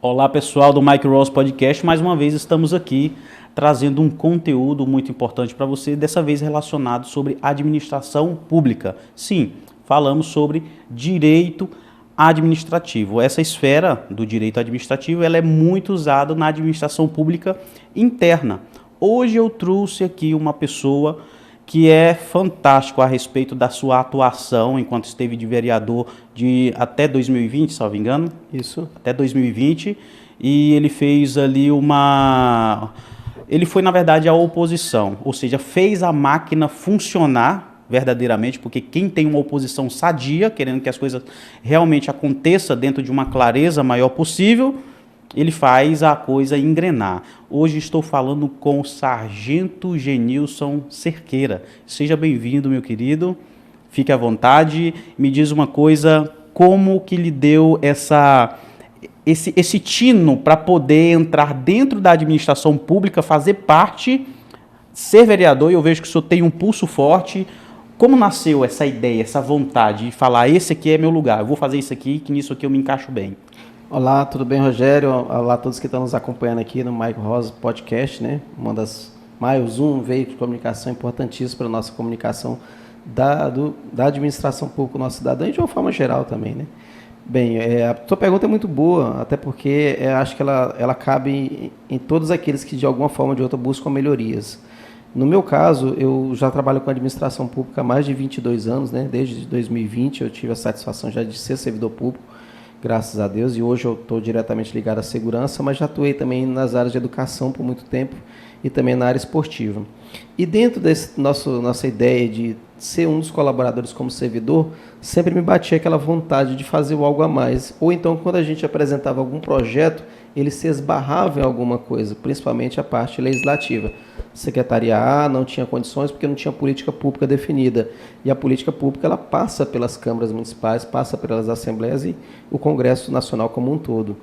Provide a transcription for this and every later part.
Olá pessoal do Mike Ross Podcast, mais uma vez estamos aqui trazendo um conteúdo muito importante para você, dessa vez relacionado sobre administração pública. Sim, falamos sobre direito administrativo. Essa esfera do direito administrativo ela é muito usada na administração pública interna. Hoje eu trouxe aqui uma pessoa que é fantástico a respeito da sua atuação enquanto esteve de vereador de até 2020, salvo engano. Isso. Até 2020. E ele fez ali Ele foi, na verdade, a oposição, ou seja, fez a máquina funcionar verdadeiramente, porque quem tem uma oposição sadia, querendo que as coisas realmente aconteçam dentro de uma clareza maior possível, ele faz a coisa engrenar. Hoje estou falando com o Sargento Genilson Cerqueira. Seja bem-vindo, meu querido. Fique à vontade. Me diz uma coisa, como que lhe deu esse tino para poder entrar dentro da administração pública, fazer parte, ser vereador, e eu vejo que o senhor tem um pulso forte. Como nasceu essa ideia, essa vontade de falar, esse aqui é meu lugar, eu vou fazer isso aqui, que nisso aqui eu me encaixo bem? Olá, tudo bem, Rogério? Olá a todos que estão nos acompanhando aqui no Mike Ross Podcast, né? Um veículo de comunicação importantíssimo para a nossa comunicação da administração pública, nosso cidadão, e de uma forma geral também, né? Bem, a sua pergunta é muito boa, até porque acho que ela cabe em todos aqueles que de alguma forma ou de outra buscam melhorias. No meu caso, eu já trabalho com administração pública há mais de 22 anos, né? Desde 2020 eu tive a satisfação já de ser servidor público, graças a Deus, e hoje eu estou diretamente ligado à segurança, mas já atuei também nas áreas de educação por muito tempo e também na área esportiva. E dentro desse nossa ideia de ser um dos colaboradores como servidor, sempre me batia aquela vontade de fazer algo a mais. Ou então, quando a gente apresentava algum projeto, ele se esbarrava em alguma coisa, principalmente a parte legislativa. Secretaria A não tinha condições porque não tinha política pública definida. E a política pública ela passa pelas câmaras municipais, passa pelas assembleias e o Congresso Nacional como um todo.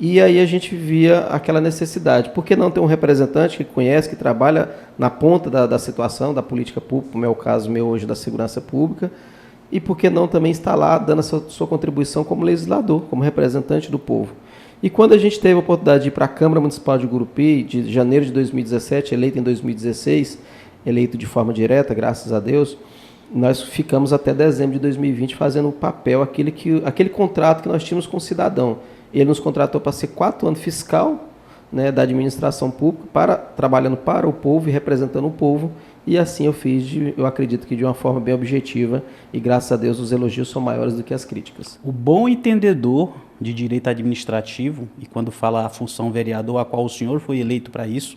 E aí a gente via aquela necessidade. Por que não ter um representante que conhece, que trabalha na ponta da situação, da política pública, como é o caso meu hoje da segurança pública, e por que não também estar lá dando a sua contribuição como legislador, como representante do povo. E quando a gente teve a oportunidade de ir para a Câmara Municipal de Gurupi, de janeiro de 2017, eleito em 2016, eleito de forma direta, graças a Deus, nós ficamos até dezembro de 2020 fazendo um papel, aquele contrato que nós tínhamos com o cidadão. Ele nos contratou para ser 4 anos fiscal, né, da administração pública, trabalhando para o povo e representando o povo, e assim eu fiz, eu acredito que de uma forma bem objetiva, e graças a Deus os elogios são maiores do que as críticas. O bom entendedor de direito administrativo, e quando fala a função vereador, a qual o senhor foi eleito para isso,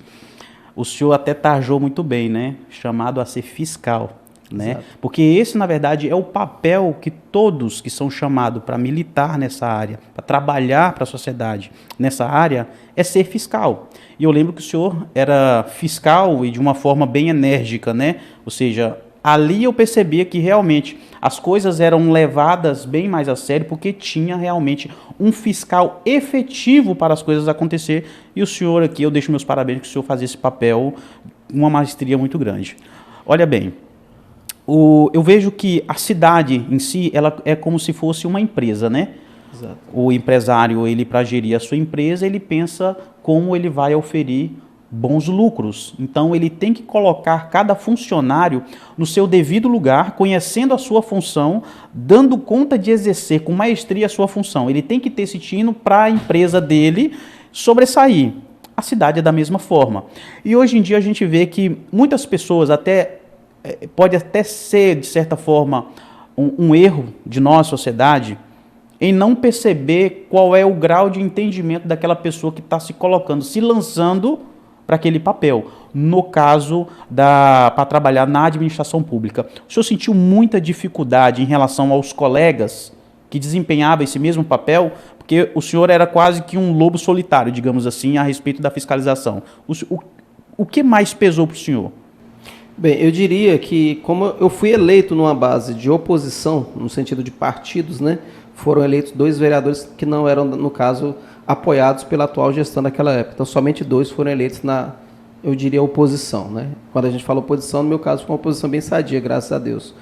o senhor até tarjou muito bem, né? Chamado a ser fiscal. Né? Porque esse, na verdade, é o papel que todos que são chamados para militar nessa área, para trabalhar para a sociedade nessa área, é ser fiscal. E eu lembro que o senhor era fiscal e de uma forma bem enérgica, né? Ou seja, ali eu percebia que realmente as coisas eram levadas bem mais a sério, porque tinha realmente um fiscal efetivo para as coisas acontecer. E o senhor aqui, eu deixo meus parabéns que o senhor fazia esse papel com uma maestria muito grande. Olha bem, eu vejo que a cidade em si, ela é como se fosse uma empresa, né? Exato. O empresário, ele para gerir a sua empresa, ele pensa como ele vai oferir bons lucros. Então, ele tem que colocar cada funcionário no seu devido lugar, conhecendo a sua função, dando conta de exercer com maestria a sua função. Ele tem que ter esse tino para a empresa dele sobressair. A cidade é da mesma forma. E hoje em dia a gente vê que muitas pessoas pode até ser, de certa forma, um erro de nossa sociedade em não perceber qual é o grau de entendimento daquela pessoa que está se colocando, se lançando para aquele papel. No caso, para trabalhar na administração pública. O senhor sentiu muita dificuldade em relação aos colegas que desempenhavam esse mesmo papel? Porque o senhor era quase que um lobo solitário, digamos assim, a respeito da fiscalização. O que mais pesou para o senhor? Bem, eu diria que, como eu fui eleito numa base de oposição, no sentido de partidos, né, foram eleitos 2 vereadores que não eram, no caso, apoiados pela atual gestão daquela época. Então, somente 2 foram eleitos eu diria, oposição. Né? Quando a gente fala oposição, no meu caso, foi uma oposição bem sadia, graças a Deus.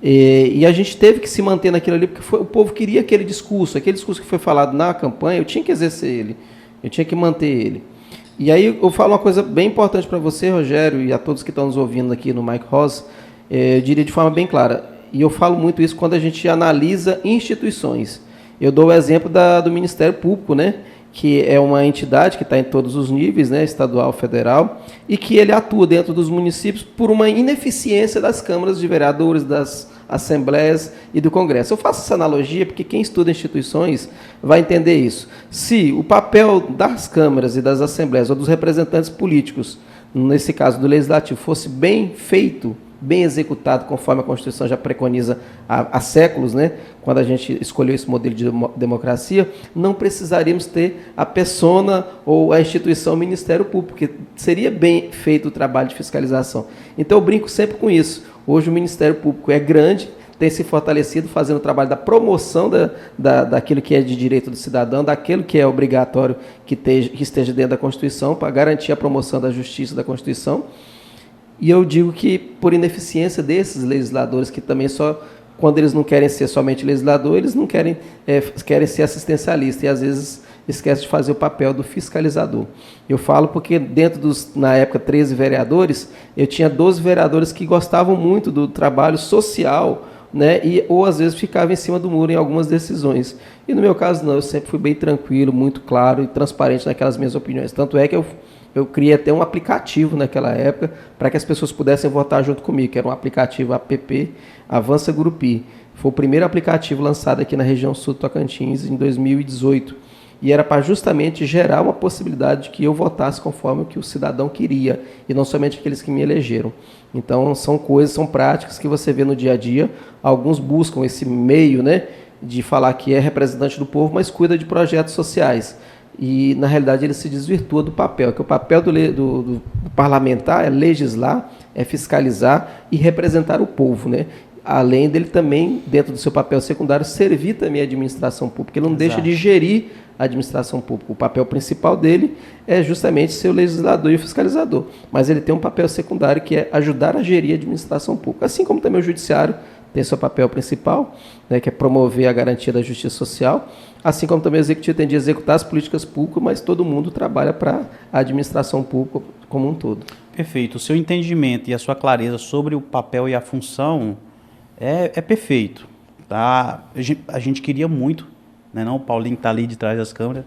E a gente teve que se manter naquilo ali, porque o povo queria aquele discurso que foi falado na campanha, eu tinha que exercer ele, eu tinha que manter ele. E aí eu falo uma coisa bem importante para você, Rogério, e a todos que estão nos ouvindo aqui no Mike Rosa, eu diria de forma bem clara, e eu falo muito isso quando a gente analisa instituições. Eu dou o exemplo do Ministério Público, né? Que é uma entidade que está em todos os níveis, né, estadual, federal, e que ele atua dentro dos municípios por uma ineficiência das câmaras de vereadores, das assembleias e do Congresso. Eu faço essa analogia porque quem estuda instituições vai entender isso. Se o papel das câmaras e das assembleias ou dos representantes políticos, nesse caso do Legislativo, fosse bem feito, bem executado, conforme a Constituição já preconiza há séculos, né? Quando a gente escolheu esse modelo de democracia, não precisaríamos ter a persona ou a instituição Ministério Público, porque seria bem feito o trabalho de fiscalização. Então, eu brinco sempre com isso. Hoje o Ministério Público é grande, tem se fortalecido, fazendo o trabalho da promoção daquilo que é de direito do cidadão, daquilo que é obrigatório que esteja dentro da Constituição, para garantir a promoção da justiça da Constituição. E eu digo que, por ineficiência desses legisladores, que também quando eles não querem ser somente legislador, eles não querem ser assistencialista, e às vezes esquecem de fazer o papel do fiscalizador. Eu falo porque na época, 13 vereadores, eu tinha 12 vereadores que gostavam muito do trabalho social, né, ou às vezes ficavam em cima do muro em algumas decisões. E no meu caso não, eu sempre fui bem tranquilo, muito claro e transparente naquelas minhas opiniões. Tanto é que eu criei até um aplicativo naquela época para que as pessoas pudessem votar junto comigo, que era um aplicativo app Avança Grupi. Foi o primeiro aplicativo lançado aqui na região sul do Tocantins em 2018. E era para justamente gerar uma possibilidade de que eu votasse conforme o que o cidadão queria, e não somente aqueles que me elegeram. Então, são práticas que você vê no dia a dia. Alguns buscam esse meio, né, de falar que é representante do povo, mas cuida de projetos sociais. E, na realidade, ele se desvirtua do papel, que o papel do parlamentar é legislar, é fiscalizar e representar o povo, né? Além dele também, dentro do seu papel secundário, servir também a administração pública. Ele não deixa de gerir a administração pública. O papel principal dele é justamente ser o legislador e o fiscalizador. Mas ele tem um papel secundário que é ajudar a gerir a administração pública. Assim como também o judiciário tem seu papel principal, né, que é promover a garantia da justiça social, assim como também o executivo tem de executar as políticas públicas, mas todo mundo trabalha para a administração pública como um todo. Perfeito. O seu entendimento e a sua clareza sobre o papel e a função é perfeito. Tá? A gente queria muito, né, não? O Paulinho está ali de trás das câmeras,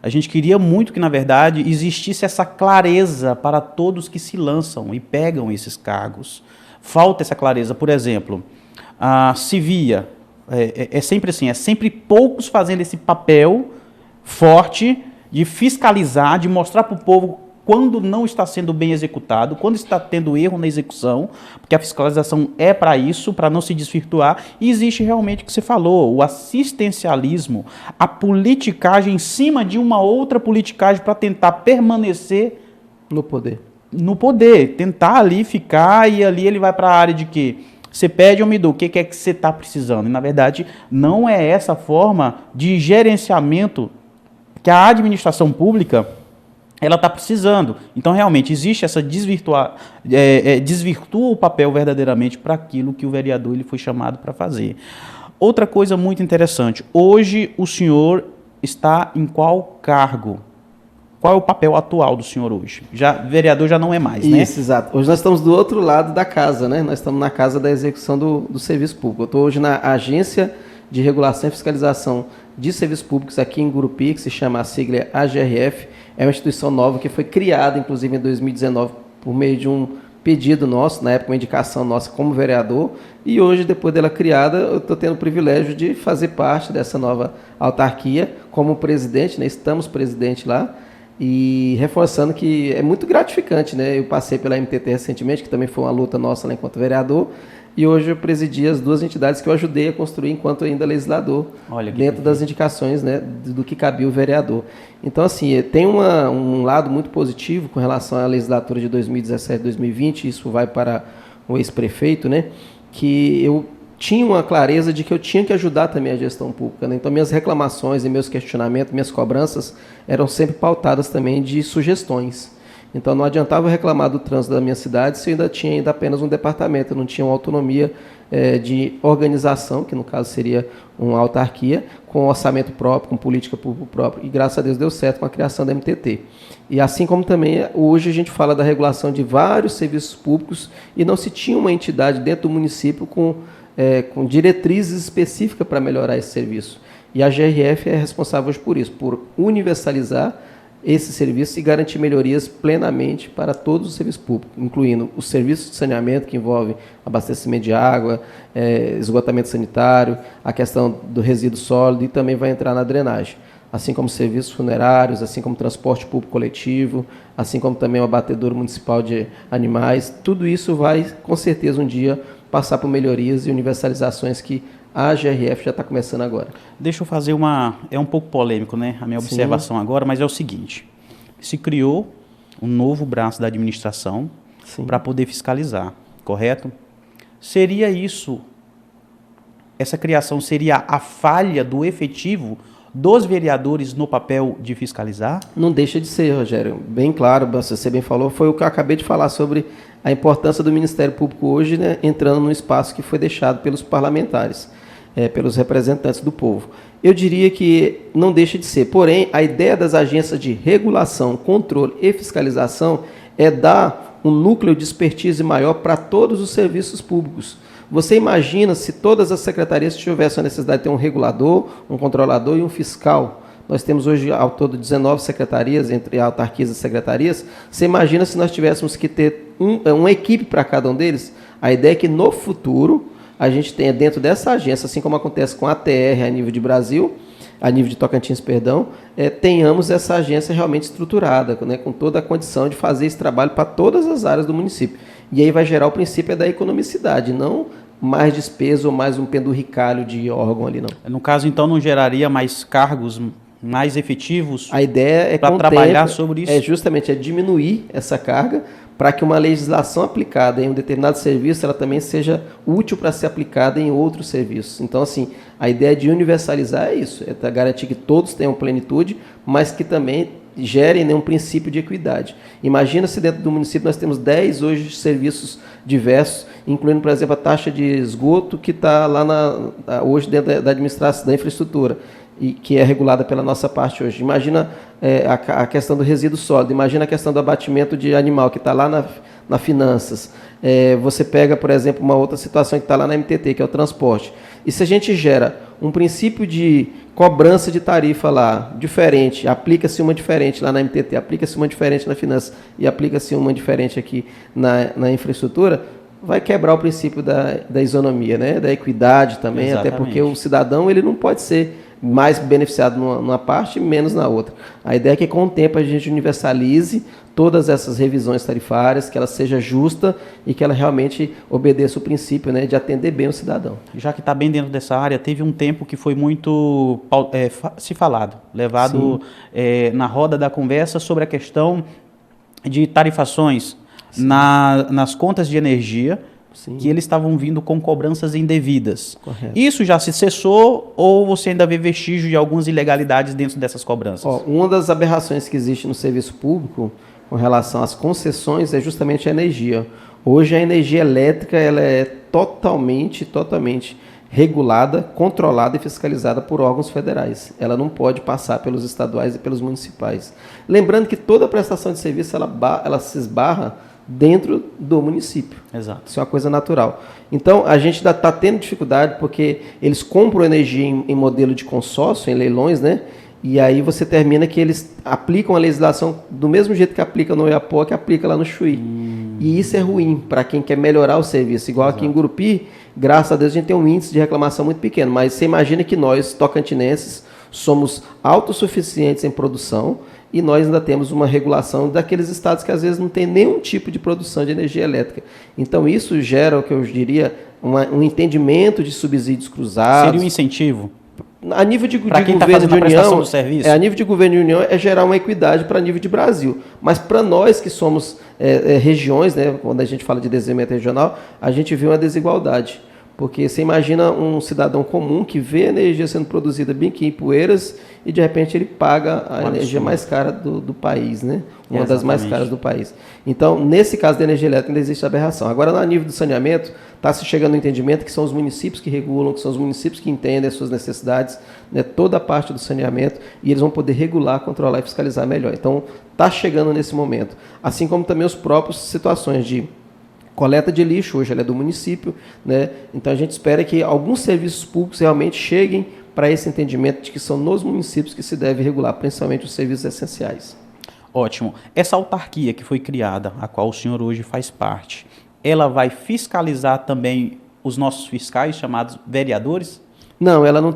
a gente queria muito que, na verdade, existisse essa clareza para todos que se lançam e pegam esses cargos. Falta essa clareza. Por exemplo, se via, é sempre assim, é sempre poucos fazendo esse papel forte de fiscalizar, de mostrar para o povo quando não está sendo bem executado, quando está tendo erro na execução, porque a fiscalização é para isso, para não se desvirtuar, e existe realmente o que você falou, o assistencialismo, a politicagem em cima de uma outra politicagem para tentar permanecer no poder. No poder, tentar ali ficar, e ali ele vai para a área de que você pede, eu me dou, o que é que você está precisando? E, na verdade, não é essa forma de gerenciamento que a administração pública ela está precisando. Então, realmente, existe essa desvirtua o papel verdadeiramente para aquilo que o vereador ele foi chamado para fazer. Outra coisa muito interessante, hoje o senhor está em qual cargo? Qual é o papel atual do senhor hoje? Vereador já não é mais, né? Isso, exato. Hoje nós estamos do outro lado da casa, né? Nós estamos na casa da execução do serviço público. Eu estou hoje na Agência de Regulação e Fiscalização de Serviços Públicos aqui em Gurupi, que se chama a sigla AGRF. É uma instituição nova que foi criada, inclusive, em 2019, por meio de um pedido nosso, na época uma indicação nossa como vereador, e hoje, depois dela criada, eu estou tendo o privilégio de fazer parte dessa nova autarquia como presidente, né? Estamos presidente lá, e reforçando que é muito gratificante, né? Eu passei pela MTT recentemente, que também foi uma luta nossa lá enquanto vereador, e hoje eu presidi as duas entidades que eu ajudei a construir enquanto ainda legislador, dentro das indicações, né, do que cabia o vereador. Então, assim, tem um lado muito positivo com relação à legislatura de 2017 2020, isso vai para o ex-prefeito, né, que eu tinha uma clareza de que eu tinha que ajudar também a gestão pública, né? Então, minhas reclamações e meus questionamentos, minhas cobranças eram sempre pautadas também de sugestões. Então não adiantava reclamar do trânsito da minha cidade se eu ainda tinha apenas um departamento, eu não tinha uma autonomia de organização, que no caso seria uma autarquia, com orçamento próprio, com política pública própria, e graças a Deus deu certo com a criação da MTT. E assim como também hoje a gente fala da regulação de vários serviços públicos e não se tinha uma entidade dentro do município com diretrizes específicas para melhorar esse serviço. E a GRF é responsável hoje por isso, por universalizar esse serviço e garantir melhorias plenamente para todos os serviços públicos, incluindo os serviços de saneamento, que envolve abastecimento de água, esgotamento sanitário, a questão do resíduo sólido, e também vai entrar na drenagem, assim como serviços funerários, assim como transporte público coletivo, assim como também o abatedouro municipal de animais. Tudo isso vai, com certeza, um dia passar por melhorias e universalizações que a GRF já está começando agora. Deixa eu fazer é um pouco polêmico, né, a minha observação agora, mas é o seguinte: se criou um novo braço da administração para poder fiscalizar, correto? Essa criação seria a falha do efetivo dos vereadores no papel de fiscalizar? Não deixa de ser, Rogério. Bem claro, você bem falou, foi o que eu acabei de falar sobre a importância do Ministério Público hoje, né, entrando no espaço que foi deixado pelos parlamentares, pelos representantes do povo. Eu diria que não deixa de ser. Porém, a ideia das agências de regulação, controle e fiscalização é dar um núcleo de expertise maior para todos os serviços públicos. Você imagina se todas as secretarias tivessem a necessidade de ter um regulador, um controlador e um fiscal. Nós temos hoje, ao todo, 19 secretarias, entre autarquias e secretarias. Você imagina se nós tivéssemos que ter uma equipe para cada um deles? A ideia é que, no futuro, a gente tenha dentro dessa agência, assim como acontece com a ATR a nível de Brasil, a nível de Tocantins, perdão, tenhamos essa agência realmente estruturada, né, com toda a condição de fazer esse trabalho para todas as áreas do município. E aí vai gerar o princípio da economicidade, não mais despesa ou mais um pendurricalho de órgão ali, não. No caso, então, não geraria mais cargos mais efetivos? A ideia é para trabalhar sobre isso? Justamente diminuir essa carga para que uma legislação aplicada em um determinado serviço ela também seja útil para ser aplicada em outros serviços. Então, assim, a ideia de universalizar é isso, é garantir que todos tenham plenitude, mas que também gerem um princípio de equidade. Imagina se dentro do município nós temos 10 hoje serviços diversos, incluindo, por exemplo, a taxa de esgoto que está lá hoje dentro da administração, da infraestrutura, e que é regulada pela nossa parte hoje. Imagina a questão do resíduo sólido, imagina a questão do abatimento de animal, que está lá na finanças. Você pega, por exemplo, uma outra situação que está lá na MTT, que é o transporte. E se a gente gera um princípio de cobrança de tarifa lá, diferente, aplica-se uma diferente lá na MTT, aplica-se uma diferente na finanças e aplica-se uma diferente aqui na infraestrutura, vai quebrar o princípio da isonomia, né? Da equidade também. Exatamente. Até porque o cidadão ele não pode ser mais beneficiado numa parte e menos na outra. A ideia é que com o tempo a gente universalize todas essas revisões tarifárias, que ela seja justa e que ela realmente obedeça o princípio, né, de atender bem o cidadão. Já que está bem dentro dessa área, teve um tempo que foi muito levado na roda da conversa sobre a questão de tarifações nas contas de energia. Sim. Que eles estavam vindo com cobranças indevidas. Correto. Isso já se cessou ou você ainda vê vestígio de algumas ilegalidades dentro dessas cobranças? Uma das aberrações que existe no serviço público com relação às concessões é justamente a energia. Hoje a energia elétrica ela é totalmente regulada, controlada e fiscalizada por órgãos federais. Ela não pode passar pelos estaduais e pelos municipais. Lembrando que toda prestação de serviço ela se esbarra dentro do município. Exato. Isso é uma coisa natural. Então, a gente ainda está tendo dificuldade porque eles compram energia em modelo de consórcio, em leilões, né? E aí você termina que eles aplicam a legislação do mesmo jeito que aplica no Oiapoque, que aplica lá no Chuí. E isso é ruim para quem quer melhorar o serviço. Igual Exato. Aqui em Gurupi, graças a Deus, a gente tem um índice de reclamação muito pequeno. Mas você imagina que nós, tocantinenses, somos autossuficientes em produção e nós ainda temos uma regulação daqueles estados que às vezes não tem nenhum tipo de produção de energia elétrica. Então isso gera, o que eu diria, um entendimento de subsídios cruzados. Seria um incentivo? A nível de governo de união, a nível de governo de união é gerar uma equidade para nível de Brasil. Mas para nós que somos regiões, né, quando a gente fala de desenvolvimento regional, a gente vê uma desigualdade. Porque você imagina um cidadão comum que vê a energia sendo produzida bem aqui em Poeiras e de repente ele paga a energia mais cara do país, né? Uma das mais caras do país. Então, nesse caso da energia elétrica, ainda existe aberração. Agora, no nível do saneamento, está se chegando ao entendimento que são os municípios que regulam, que são os municípios que entendem as suas necessidades, né? Toda a parte do saneamento, e eles vão poder regular, controlar e fiscalizar melhor. Então, está chegando nesse momento. Assim como também os próprios situações de coleta de lixo, hoje ela é do município, né? Então a gente espera que alguns serviços públicos realmente cheguem para esse entendimento de que são nos municípios que se deve regular, principalmente os serviços essenciais. Ótimo. Essa autarquia que foi criada, a qual o senhor hoje faz parte, ela vai fiscalizar também os nossos fiscais, chamados vereadores? Não, ela não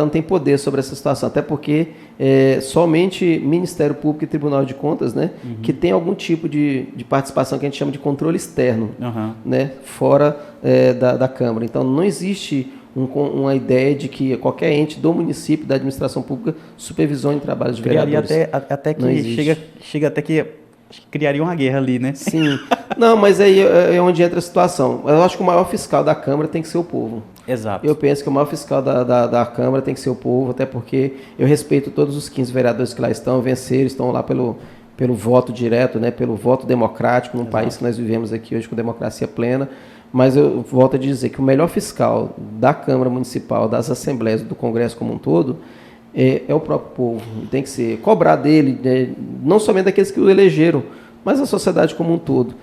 tem poder sobre essa situação, até porque somente Ministério Público e Tribunal de Contas, né, que tem algum tipo de participação que a gente chama de controle externo, né, fora da Câmara. Então, não existe uma ideia de que qualquer ente do município, da administração pública, supervisione trabalhos de vereadores. Até que chega até que criaria uma guerra ali, né? Sim. Não, mas aí é onde entra a situação. Eu acho que o maior fiscal da Câmara tem que ser o povo. Exato. Eu penso que o maior fiscal da Câmara tem que ser o povo, até porque eu respeito todos os 15 vereadores que lá estão, venceram, estão lá pelo voto direto, né, pelo voto democrático, num país que nós vivemos aqui hoje com democracia plena. Mas eu volto a dizer que o melhor fiscal da Câmara Municipal, das Assembleias, do Congresso como um todo, é o próprio povo. Tem que ser cobrar dele, né, não somente daqueles que o elegeram, mas a sociedade como um todo.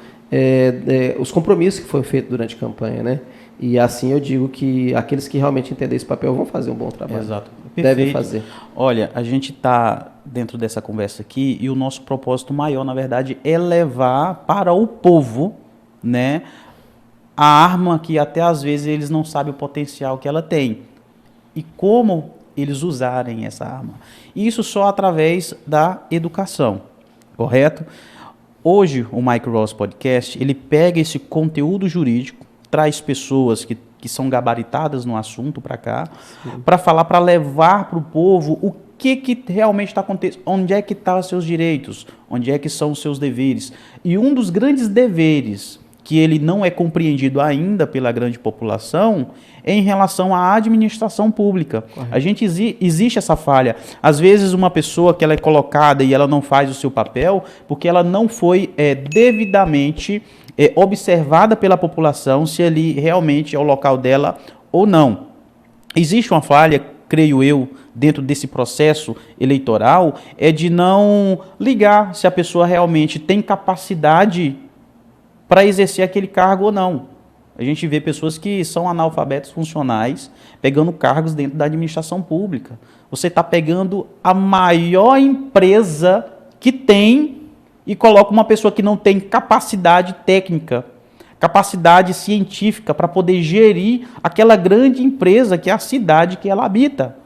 Os compromissos que foram feitos durante a campanha, né? E assim eu digo que aqueles que realmente entendem esse papel vão fazer um bom trabalho. Exato. Devem fazer. Olha, a gente está dentro dessa conversa aqui e o nosso propósito maior, na verdade, é levar para o povo, né, a arma que até às vezes eles não sabem o potencial que ela tem e como eles usarem essa arma. Isso só através da educação, correto? Hoje, o Mike Ross Podcast, ele pega esse conteúdo jurídico, traz pessoas que são gabaritadas no assunto para cá, para falar, para levar para o povo o que realmente está acontecendo, onde é que estão os seus direitos, onde é que são os seus deveres. E um dos grandes deveres que ele não é compreendido ainda pela grande população é em relação à administração pública. Correto. A gente existe essa falha. Às vezes uma pessoa que ela é colocada e ela não faz o seu papel porque ela não foi devidamente observada pela população se ali realmente é o local dela ou não. Existe uma falha, creio eu, dentro desse processo eleitoral, de não ligar se a pessoa realmente tem capacidade para exercer aquele cargo ou não. A gente vê pessoas que são analfabetos funcionais pegando cargos dentro da administração pública. Você está pegando a maior empresa que tem e coloca uma pessoa que não tem capacidade técnica, capacidade científica para poder gerir aquela grande empresa que é a cidade que ela habita.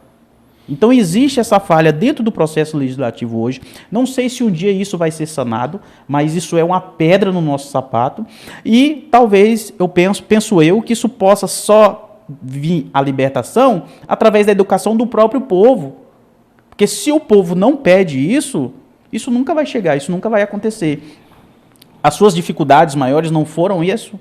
Então existe essa falha dentro do processo legislativo hoje. Não sei se um dia isso vai ser sanado, mas isso é uma pedra no nosso sapato. E talvez, penso eu, que isso possa só vir a libertação através da educação do próprio povo. Porque se o povo não pede isso, isso nunca vai chegar, isso nunca vai acontecer. As suas dificuldades maiores não foram isso?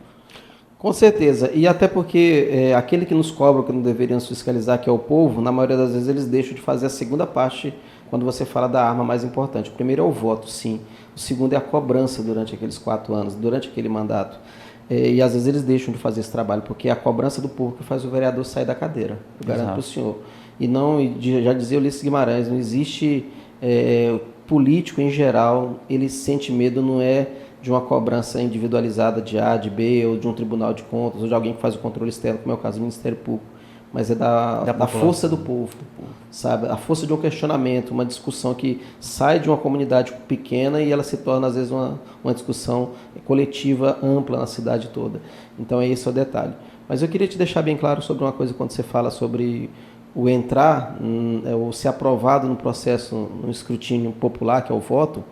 Com certeza, e até porque aquele que nos cobra, que não deveríamos fiscalizar, que é o povo, na maioria das vezes eles deixam de fazer a segunda parte quando você fala da arma mais importante. O primeiro é o voto, sim. O segundo é a cobrança durante aqueles 4 anos, durante aquele mandato. E às vezes eles deixam de fazer esse trabalho, porque é a cobrança do povo que faz o vereador sair da cadeira. Eu garanto para o senhor. E não, já dizia Ulisses Guimarães, não existe político em geral, ele sente medo, não é de uma cobrança individualizada de A, de B, ou de um tribunal de contas, ou de alguém que faz o controle externo, como é o caso do Ministério Público, mas é da força do povo, sabe? A força de um questionamento, uma discussão que sai de uma comunidade pequena e ela se torna, às vezes, uma discussão coletiva, ampla na cidade toda. Então, esse é o detalhe. Mas eu queria te deixar bem claro sobre uma coisa quando você fala sobre o entrar, ou ser aprovado no processo, no escrutínio popular, que é o voto.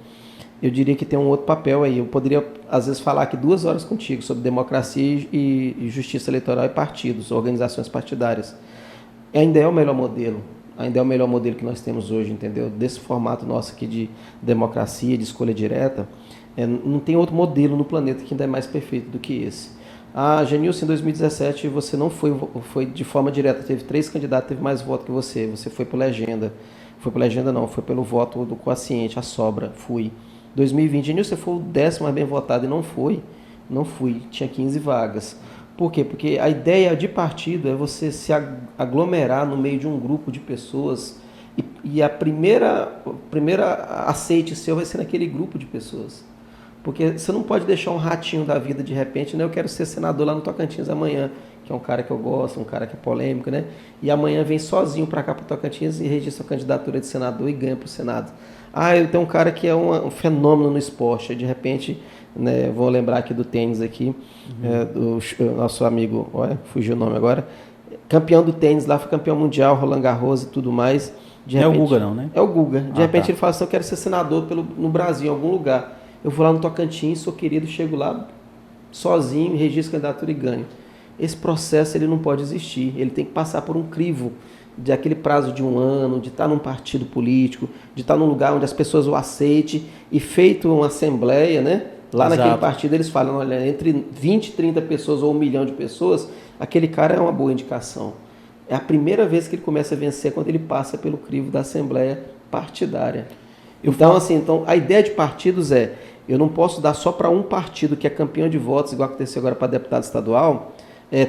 Eu diria que tem um outro papel aí. Eu poderia, às vezes, falar aqui 2 horas contigo sobre democracia e justiça eleitoral e partidos, organizações partidárias. Ainda é o melhor modelo. Ainda é o melhor modelo que nós temos hoje, entendeu? Desse formato nosso aqui de democracia, de escolha direta. Não tem outro modelo no planeta que ainda é mais perfeito do que esse. Ah, Genilson, em 2017 você não foi de forma direta, teve 3 candidatos, teve mais voto que você foi por legenda. Foi por legenda não, foi pelo voto do quociente, a sobra, fui. 2020, Genilson, você foi o 10º mais bem votado e não foi. Não fui, tinha 15 vagas. Por quê? Porque a ideia de partido é você se aglomerar no meio de um grupo de pessoas e a primeira aceite seu vai ser naquele grupo de pessoas. Porque você não pode deixar um ratinho da vida de repente, né? Eu quero ser senador lá no Tocantins amanhã, que é um cara que eu gosto, um cara que é polêmico, né? E amanhã vem sozinho para cá para o Tocantins e registra a candidatura de senador e ganha para o Senado. Ah, eu tenho um cara que é um fenômeno no esporte, de repente, né, vou lembrar aqui do tênis aqui, do nosso amigo, olha, fugiu o nome agora, campeão do tênis lá, foi campeão mundial, Roland Garros e tudo mais. De repente, é o Guga não, né? É o Guga. De repente ele fala assim, eu quero ser senador no Brasil, em algum lugar. Eu vou lá no Tocantins, sou querido, chego lá sozinho, registro a candidatura e ganho. Esse processo ele não pode existir, ele tem que passar por um crivo de aquele prazo de 1 ano, de estar num partido político, de estar num lugar onde as pessoas o aceitem e feito uma assembleia, né? Lá Exato. Naquele partido eles falam, olha, entre 20 e 30 pessoas ou 1 milhão de pessoas, aquele cara é uma boa indicação. É a primeira vez que ele começa a vencer quando ele passa pelo crivo da assembleia partidária. Então, a ideia de partidos eu não posso dar só para um partido que é campeão de votos, igual aconteceu agora para deputado estadual,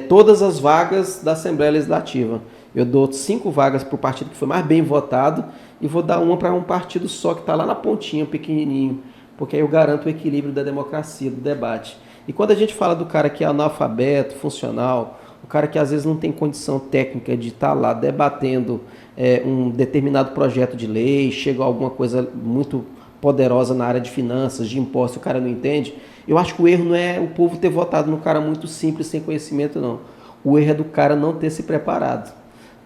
todas as vagas da Assembleia Legislativa. Eu dou 5 vagas para o partido que foi mais bem votado e vou dar uma para um partido só que está lá na pontinha, pequenininho, porque aí eu garanto o equilíbrio da democracia, do debate. E quando a gente fala do cara que é analfabeto, funcional, o cara que às vezes não tem condição técnica de estar lá debatendo um determinado projeto de lei, chega a alguma coisa muito poderosa na área de finanças, de impostos, o cara não entende, eu acho que o erro não é o povo ter votado num cara muito simples, sem conhecimento, não. O erro é do cara não ter se preparado.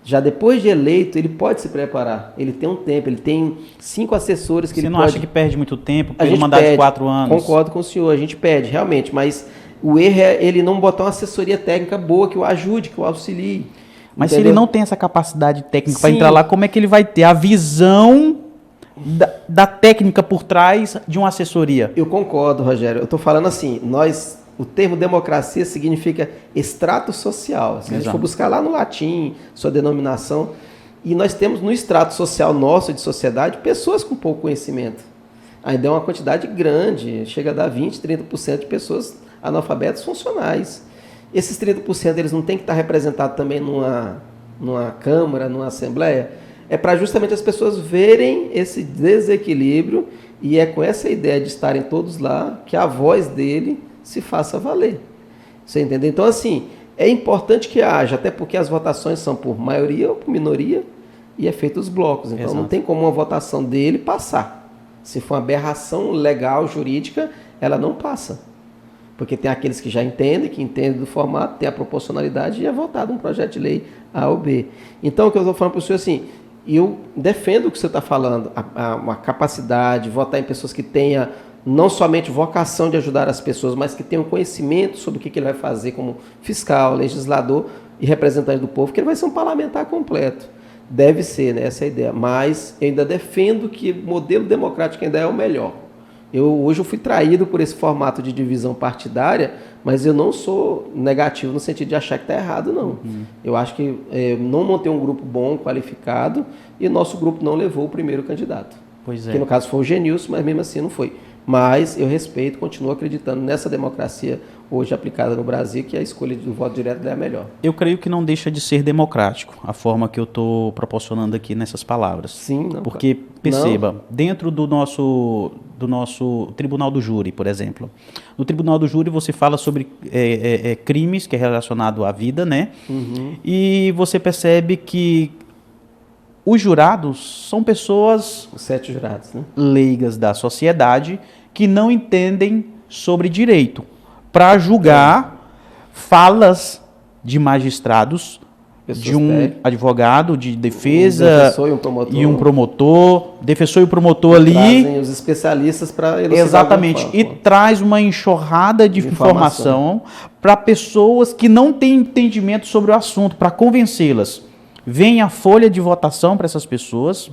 Já depois de eleito, ele pode se preparar. Ele tem um tempo, ele tem 5 assessores que ele pode... Você não acha que perde muito tempo por um mandato de 4 anos? Concordo com o senhor, a gente perde, realmente, mas o erro é ele não botar uma assessoria técnica boa que o ajude, que o auxilie. Mas entendeu? Se ele não tem essa capacidade técnica para entrar lá, como é que ele vai ter a visão da técnica por trás de uma assessoria? Eu concordo, Rogério. Eu estou falando assim, o termo democracia significa extrato social. Se a gente for buscar lá no latim, sua denominação, e nós temos no extrato social nosso, de sociedade, pessoas com pouco conhecimento. Ainda é uma quantidade grande, chega a dar 20%, 30% de pessoas analfabetas funcionais. Esses 30% eles não têm que estar representados também numa Câmara, numa Assembleia? É para justamente as pessoas verem esse desequilíbrio e é com essa ideia de estarem todos lá que a voz dele se faça valer. Você entendeu? Então, assim, é importante que haja, até porque as votações são por maioria ou por minoria e é feito os blocos. Então, não tem como uma votação dele passar. Se for uma aberração legal, jurídica, ela não passa. Porque tem aqueles que já entendem, que entendem do formato, tem a proporcionalidade e é votado um projeto de lei A ou B. Então, o que eu estou falando para o senhor assim, eu defendo o que você está falando, uma capacidade, votar em pessoas que tenham não somente vocação de ajudar as pessoas, mas que tenham conhecimento sobre o que ele vai fazer como fiscal, legislador e representante do povo, que ele vai ser um parlamentar completo. Deve ser, né, essa é a ideia. Mas eu ainda defendo que o modelo democrático ainda é o melhor. Hoje eu fui traído por esse formato de divisão partidária, mas eu não sou negativo no sentido de achar que está errado, não. Eu acho que não montei um grupo bom, qualificado, e nosso grupo não levou o primeiro candidato. Pois é. Que no caso foi o Genilson, mas mesmo assim não foi. Mas eu respeito, continuo acreditando nessa democracia hoje aplicada no Brasil, que a escolha do voto direto é a melhor. Eu creio que não deixa de ser democrático, a forma que eu estou proporcionando aqui nessas palavras. Sim, não. Porque, perceba, dentro do nosso Tribunal do Júri, por exemplo, no Tribunal do Júri você fala sobre crimes, que é relacionado à vida, né? E você percebe que os jurados são pessoas... Os 7 jurados, né? Leigas da sociedade que não entendem sobre direito para julgar falas de magistrados, pessoas de um advogado de defesa e um promotor, defensor e o promotor ali. Trazem os especialistas para elucidar. Exatamente. E traz uma enxurrada de informação para pessoas que não têm entendimento sobre o assunto, para convencê-las. Vem a folha de votação para essas pessoas,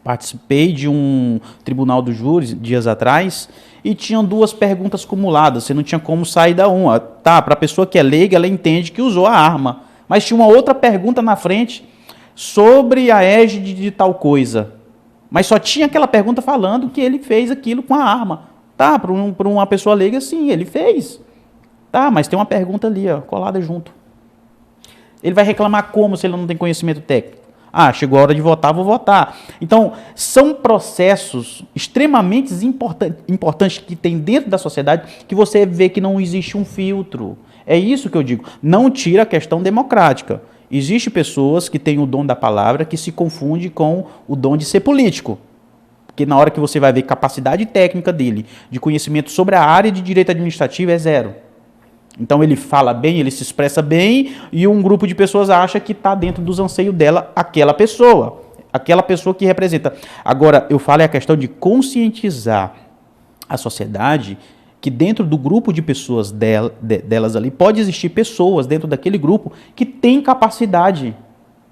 participei de um tribunal do júri dias atrás e tinham 2 perguntas acumuladas, você não tinha como sair da uma. Tá, para a pessoa que é leiga, ela entende que usou a arma, mas tinha uma outra pergunta na frente sobre a égide de tal coisa, mas só tinha aquela pergunta falando que ele fez aquilo com a arma. Tá, para uma pessoa leiga, sim, ele fez. Tá, mas tem uma pergunta ali, ó, colada junto. Ele vai reclamar como se ele não tem conhecimento técnico? Ah, chegou a hora de votar, vou votar. Então, são processos extremamente importantes que tem dentro da sociedade que você vê que não existe um filtro. É isso que eu digo. Não tira a questão democrática. Existem pessoas que têm o dom da palavra que se confunde com o dom de ser político. Porque na hora que você vai ver capacidade técnica dele, de conhecimento sobre a área de direito administrativo, é 0. Então ele fala bem, ele se expressa bem, e um grupo de pessoas acha que está dentro dos anseios dela aquela pessoa que representa. Agora, eu falo é a questão de conscientizar a sociedade que dentro do grupo de pessoas delas ali, pode existir pessoas dentro daquele grupo que têm capacidade.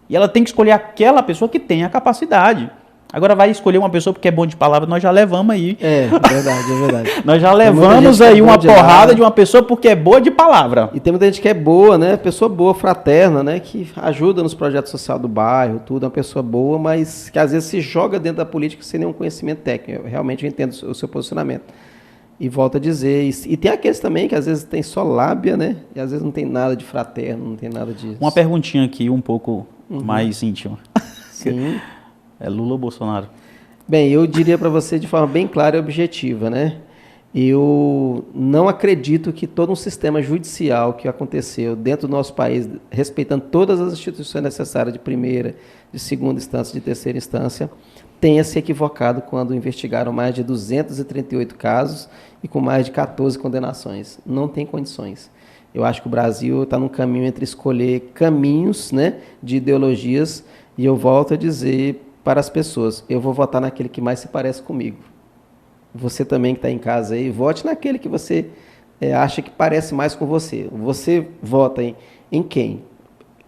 E ela tem que escolher aquela pessoa que tem a capacidade. Agora vai escolher uma pessoa porque é bom de palavra, nós já levamos aí. É verdade. Nós já levamos aí uma porrada de uma pessoa porque é boa de palavra. E tem muita gente que é boa, né? Pessoa boa, fraterna, né? Que ajuda nos projetos sociais do bairro, tudo, uma pessoa boa, mas que às vezes se joga dentro da política sem nenhum conhecimento técnico. Eu realmente entendo o seu posicionamento. E volto a dizer, e tem aqueles também que às vezes tem só lábia, né? E às vezes não tem nada de fraterno, não tem nada disso. Uma perguntinha aqui um pouco mais íntima. Sim. É Lula ou Bolsonaro? Bem, eu diria para você de forma bem clara e objetiva, né? Eu não acredito que todo um sistema judicial que aconteceu dentro do nosso país, respeitando todas as instituições necessárias de primeira, de segunda instância, de terceira instância, tenha se equivocado quando investigaram mais de 238 casos e com mais de 14 condenações. Não tem condições. Eu acho que o Brasil está num caminho entre escolher caminhos, né, de ideologias, e eu volto a dizer para as pessoas, eu vou votar naquele que mais se parece comigo. Você também que está em casa aí, vote naquele que você acha que parece mais com você. Você vota em quem?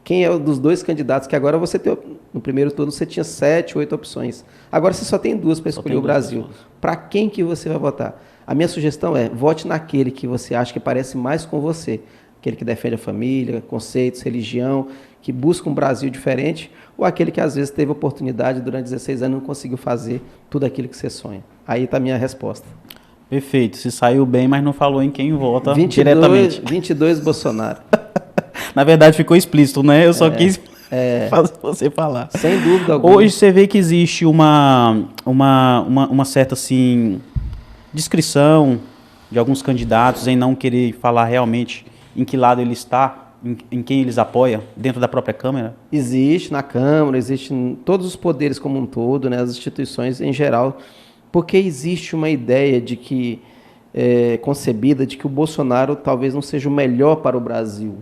Quem é dos 2 candidatos que agora você tem, no primeiro turno você tinha 7, 8 opções. Agora você só tem 2 para escolher o Brasil. Para quem que você vai votar? A minha sugestão é, vote naquele que você acha que parece mais com você. Aquele que defende a família, conceitos, religião, que busca um Brasil diferente, ou aquele que às vezes teve oportunidade durante 16 anos e não conseguiu fazer tudo aquilo que você sonha. Aí está a minha resposta. Perfeito. Se saiu bem, mas não falou em quem vota diretamente. 22 Bolsonaro. Na verdade ficou explícito, né? Eu só quis fazer você falar. Sem dúvida alguma. Hoje você vê que existe uma certa assim, descrição de alguns candidatos em não querer falar realmente em que lado ele está, em quem eles apoiam, dentro da própria Câmara? Existe na Câmara, existe em todos os poderes como um todo, né, as instituições em geral, porque existe uma ideia de que, concebida de que o Bolsonaro talvez não seja o melhor para o Brasil,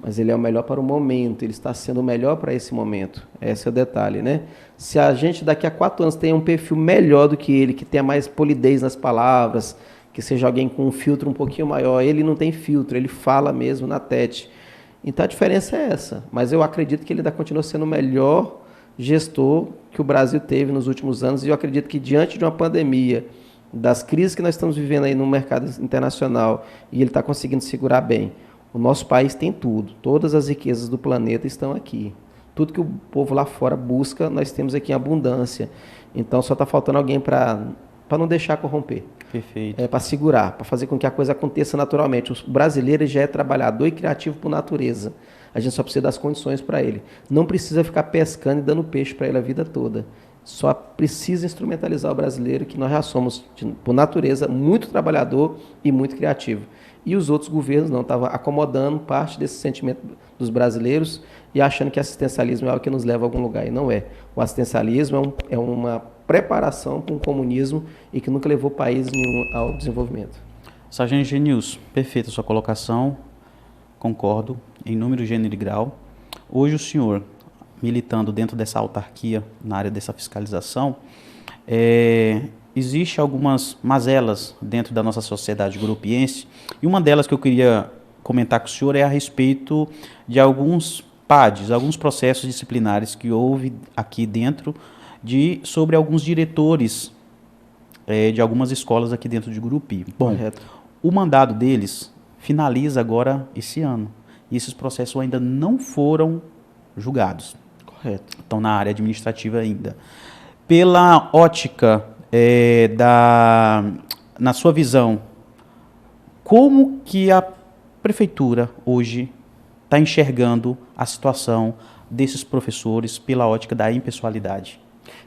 mas ele é o melhor para o momento, ele está sendo o melhor para esse momento. Esse é o detalhe, né? Se a gente daqui a 4 anos tem um perfil melhor do que ele, que tenha mais polidez nas palavras, que seja alguém com um filtro um pouquinho maior, ele não tem filtro, ele fala mesmo na tete. Então a diferença é essa, mas eu acredito que ele ainda continua sendo o melhor gestor que o Brasil teve nos últimos anos, e eu acredito que diante de uma pandemia, das crises que nós estamos vivendo aí no mercado internacional, e ele está conseguindo segurar bem, o nosso país tem tudo, todas as riquezas do planeta estão aqui. Tudo que o povo lá fora busca, nós temos aqui em abundância. Então só está faltando alguém para não deixar corromper. Perfeito. Para segurar, para fazer com que a coisa aconteça naturalmente. O brasileiro já é trabalhador e criativo por natureza. A gente só precisa das condições para ele. Não precisa ficar pescando e dando peixe para ele a vida toda. Só precisa instrumentalizar o brasileiro, que nós já somos, por natureza, muito trabalhador e muito criativo. E os outros governos não, estavam acomodando parte desse sentimento dos brasileiros e achando que assistencialismo é algo que nos leva a algum lugar, e não é. O assistencialismo é uma preparação para um comunismo e que nunca levou país nenhum ao desenvolvimento. Sargento Genilson, perfeita a sua colocação, concordo, em número, gênero e grau. Hoje o senhor, militando dentro dessa autarquia, na área dessa fiscalização, existe algumas mazelas dentro da nossa sociedade grupiense, e uma delas que eu queria comentar com o senhor é a respeito de alguns PADs, alguns processos disciplinares que houve aqui dentro sobre alguns diretores de algumas escolas aqui dentro de Gurupi. Bom, Correto. o mandado deles finaliza agora esse ano. E esses processos ainda não foram julgados. Correto. Estão na área administrativa ainda. Pela ótica na sua visão, como que a prefeitura hoje está enxergando a situação desses professores pela ótica da impessoalidade?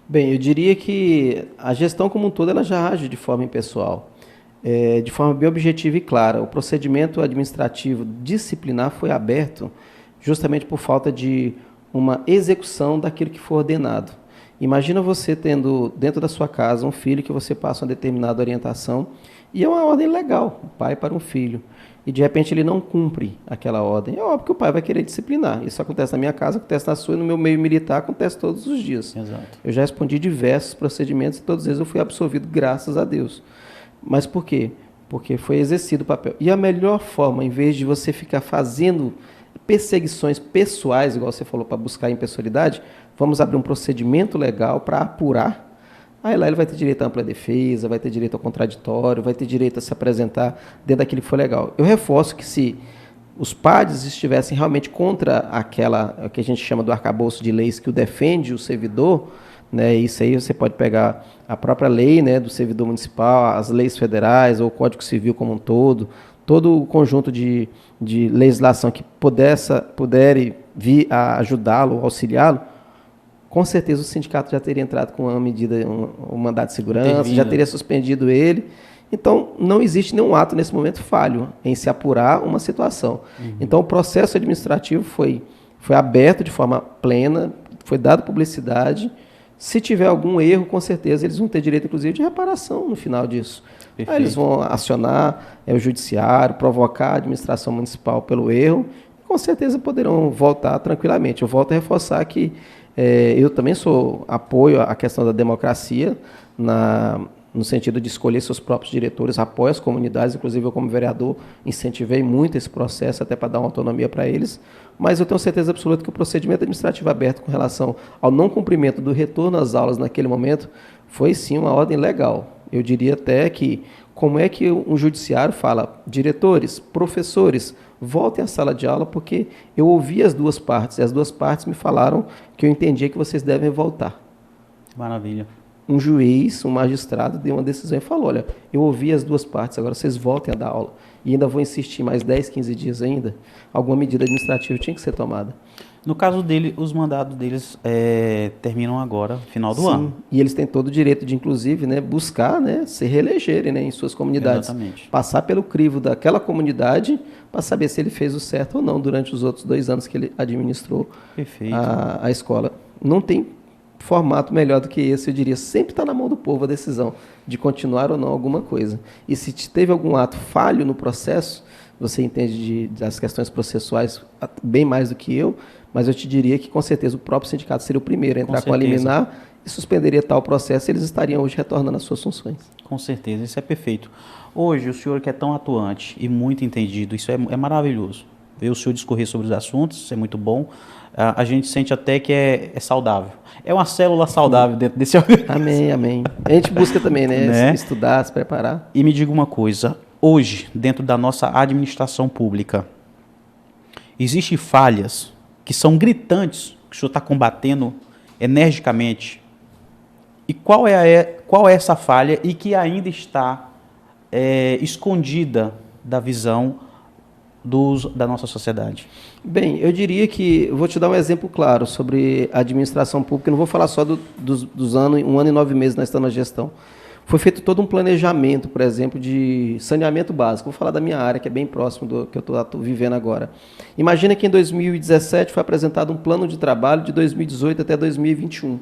Bem, eu diria que a gestão como um todo ela já age de forma impessoal, de forma bem objetiva e clara. O procedimento administrativo disciplinar foi aberto justamente por falta de uma execução daquilo que for ordenado. Imagina você tendo dentro da sua casa um filho que você passa uma determinada orientação e é uma ordem legal, o pai para um filho, e de repente ele não cumpre aquela ordem. É óbvio que o pai vai querer disciplinar. Isso acontece na minha casa, acontece na sua e no meu meio militar acontece todos os dias. Exato. Eu já respondi diversos procedimentos e todas as vezes eu fui absolvido, graças a Deus. Mas por quê? Porque foi exercido o papel. E a melhor forma, em vez de você ficar fazendo perseguições pessoais, igual você falou, para buscar impessoalidade, vamos abrir um procedimento legal para apurar. Aí lá ele vai ter direito à ampla defesa, vai ter direito ao contraditório, vai ter direito a se apresentar dentro daquilo que for legal. Eu reforço que se os padres estivessem realmente contra aquela, que a gente chama do arcabouço de leis que o defende o servidor, né, isso aí você pode pegar a própria lei, né, do servidor municipal, as leis federais ou o Código Civil como um todo o conjunto de legislação que puderem vir a ajudá-lo, auxiliá-lo, com certeza o sindicato já teria entrado com uma medida, um mandado de segurança, já teria suspendido ele. Então, não existe nenhum ato nesse momento falho em se apurar uma situação. Uhum. Então, o processo administrativo foi aberto de forma plena, foi dado publicidade. Se tiver algum erro, com certeza eles vão ter direito, inclusive, de reparação no final disso. Aí eles vão acionar o judiciário, provocar a administração municipal pelo erro, e com certeza poderão voltar tranquilamente. Eu volto a reforçar que eu também apoio a questão da democracia, no sentido de escolher seus próprios diretores, apoio as comunidades, inclusive eu como vereador incentivei muito esse processo, até para dar uma autonomia para eles, mas eu tenho certeza absoluta que o procedimento administrativo aberto com relação ao não cumprimento do retorno às aulas naquele momento foi sim uma ordem legal. Eu diria até que, como é que um judiciário fala, diretores, professores, voltem à sala de aula, porque eu ouvi as duas partes, e as duas partes me falaram que eu entendia que vocês devem voltar. Maravilha. Um juiz, um magistrado, deu uma decisão e falou, olha, eu ouvi as duas partes, agora vocês voltem a dar aula. E ainda vou insistir mais 10, 15 dias ainda, alguma medida administrativa tinha que ser tomada. No caso dele, os mandados deles terminam agora, final do ano. E eles têm todo o direito de, inclusive, buscar se reelegerem em suas comunidades. Exatamente. Passar pelo crivo daquela comunidade para saber se ele fez o certo ou não durante os outros 2 anos que ele administrou a escola. Não tem formato melhor do que esse, eu diria. Sempre está na mão do povo a decisão de continuar ou não alguma coisa. E se teve algum ato falho no processo, você entende das questões processuais bem mais do que eu, mas eu te diria que, com certeza, o próprio sindicato seria o primeiro a entrar com a liminar e suspenderia tal processo, e eles estariam hoje retornando às suas funções. Com certeza, isso é perfeito. Hoje, o senhor que é tão atuante e muito entendido, isso é maravilhoso. Ver o senhor discorrer sobre os assuntos, isso é muito bom. A gente sente até que é saudável. É uma célula saudável dentro desse organismo. Amém, amém. A gente busca também, estudar, se preparar. E me diga uma coisa, hoje, dentro da nossa administração pública, existem falhas que são gritantes, que o senhor está combatendo energicamente. E qual é essa falha e que ainda está escondida da visão da nossa sociedade? Bem, eu diria que, eu vou te dar um exemplo claro sobre a administração pública, eu não vou falar só dos anos, 1 ano e 9 meses nós estamos na gestão. Foi feito todo um planejamento, por exemplo, de saneamento básico. Vou falar da minha área, que é bem próximo do que eu estou vivendo agora. Imagina que em 2017 foi apresentado um plano de trabalho de 2018 até 2021.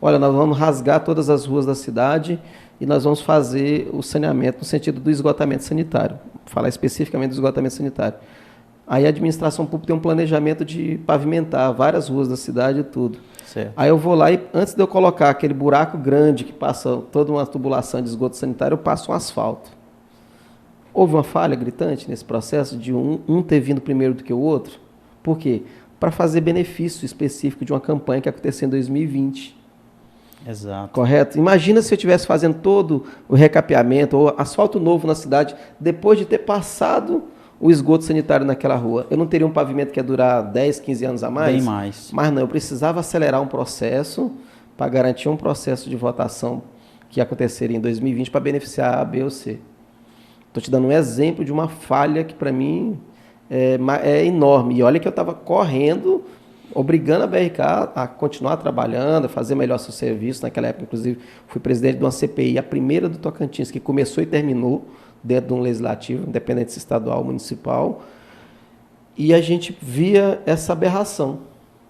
Olha, nós vamos rasgar todas as ruas da cidade e nós vamos fazer o saneamento no sentido do esgotamento sanitário. Vou falar especificamente do esgotamento sanitário. Aí a administração pública tem um planejamento de pavimentar várias ruas da cidade e tudo. Certo. Aí eu vou lá e, antes de eu colocar aquele buraco grande que passa toda uma tubulação de esgoto sanitário, eu passo um asfalto. Houve uma falha gritante nesse processo de um ter vindo primeiro do que o outro? Por quê? Para fazer benefício específico de uma campanha que aconteceu em 2020. Exato. Correto? Imagina se eu estivesse fazendo todo o recapeamento ou asfalto novo na cidade depois de ter passado o esgoto sanitário naquela rua. Eu não teria um pavimento que ia durar 10, 15 anos a mais? Bem mais. Mas não, eu precisava acelerar um processo para garantir um processo de votação que aconteceria em 2020 para beneficiar A, B ou C. Estou te dando um exemplo de uma falha que para mim é enorme. E olha que eu estava correndo, obrigando a BRK a continuar trabalhando, a fazer melhor seu serviço. Naquela época, inclusive, fui presidente de uma CPI, a primeira do Tocantins, que começou e terminou dentro de um legislativo, independente se estadual ou municipal. E a gente via essa aberração,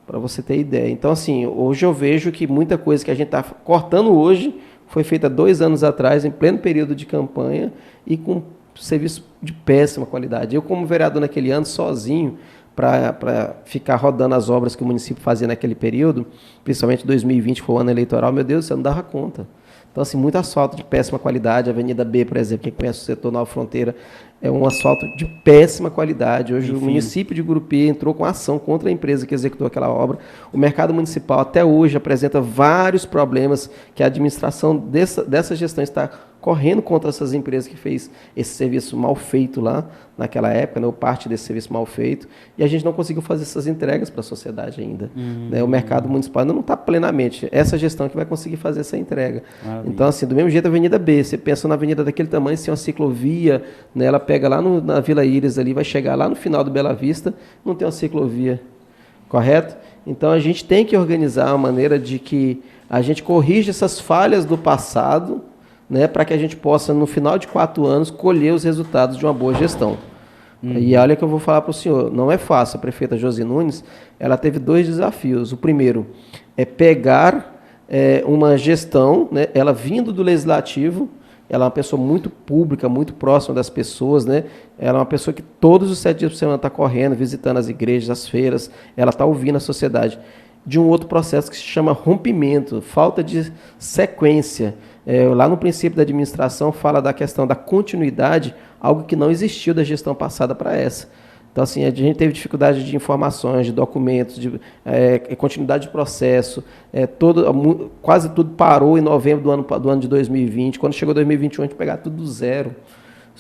para você ter ideia. Então, assim, hoje eu vejo que muita coisa que a gente está cortando hoje foi feita 2 anos atrás, em pleno período de campanha, e com serviço de péssima qualidade. Eu, como vereador naquele ano, sozinho, para ficar rodando as obras que o município fazia naquele período, principalmente 2020, foi o ano eleitoral, meu Deus, você não dava conta. Então, assim, muito asfalto de péssima qualidade. A Avenida B, por exemplo, quem conhece o setor Nova Fronteira, é um asfalto de péssima qualidade. Hoje, enfim, o município de Gurupi entrou com ação contra a empresa que executou aquela obra. O mercado municipal, até hoje, apresenta vários problemas que a administração dessa gestão está correndo contra essas empresas que fez esse serviço mal feito lá, naquela época, né, ou parte desse serviço mal feito, e a gente não conseguiu fazer essas entregas para a sociedade ainda. Né, o mercado municipal ainda não está plenamente. Essa gestão que vai conseguir fazer essa entrega. Maravilha. Então, assim, do mesmo jeito a Avenida B, você pensa na avenida daquele tamanho, se tem uma ciclovia, né, ela pega lá na Vila Íris ali, vai chegar lá no final do Bela Vista, não tem uma ciclovia, correto? Então, a gente tem que organizar uma maneira de que a gente corrija essas falhas do passado, né, para que a gente possa, no final de 4 anos, colher os resultados de uma boa gestão. E olha que eu vou falar para o senhor, não é fácil. A prefeita Josi Nunes, ela teve 2 desafios. O primeiro é pegar uma gestão, né, ela vindo do legislativo, ela é uma pessoa muito pública, muito próxima das pessoas, né? Ela é uma pessoa que todos os 7 dias por semana está correndo, visitando as igrejas, as feiras, ela está ouvindo a sociedade. De um outro processo que se chama rompimento, falta de sequência. Lá no princípio da administração fala da questão da continuidade, algo que não existiu da gestão passada para essa. Então, assim, a gente teve dificuldade de informações, de documentos, de continuidade de processo, quase tudo parou em novembro do ano de 2020. Quando chegou 2021, a gente pegava tudo do zero.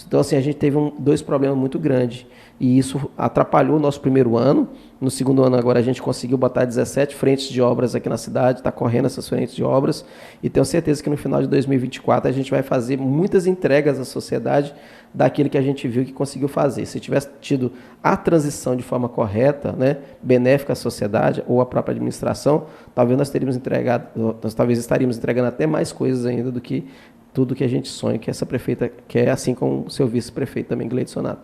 Então, assim, a gente teve 2 problemas muito grandes. E isso atrapalhou o nosso primeiro ano. No segundo ano, agora, a gente conseguiu botar 17 frentes de obras aqui na cidade, está correndo essas frentes de obras. E tenho certeza que no final de 2024 a gente vai fazer muitas entregas à sociedade daquilo que a gente viu que conseguiu fazer. Se tivesse tido a transição de forma correta, né, benéfica à sociedade ou à própria administração, talvez nós estaríamos entregando até mais coisas ainda do que tudo que a gente sonha que essa prefeita quer, assim como o seu vice-prefeito também, Gleidson Nato.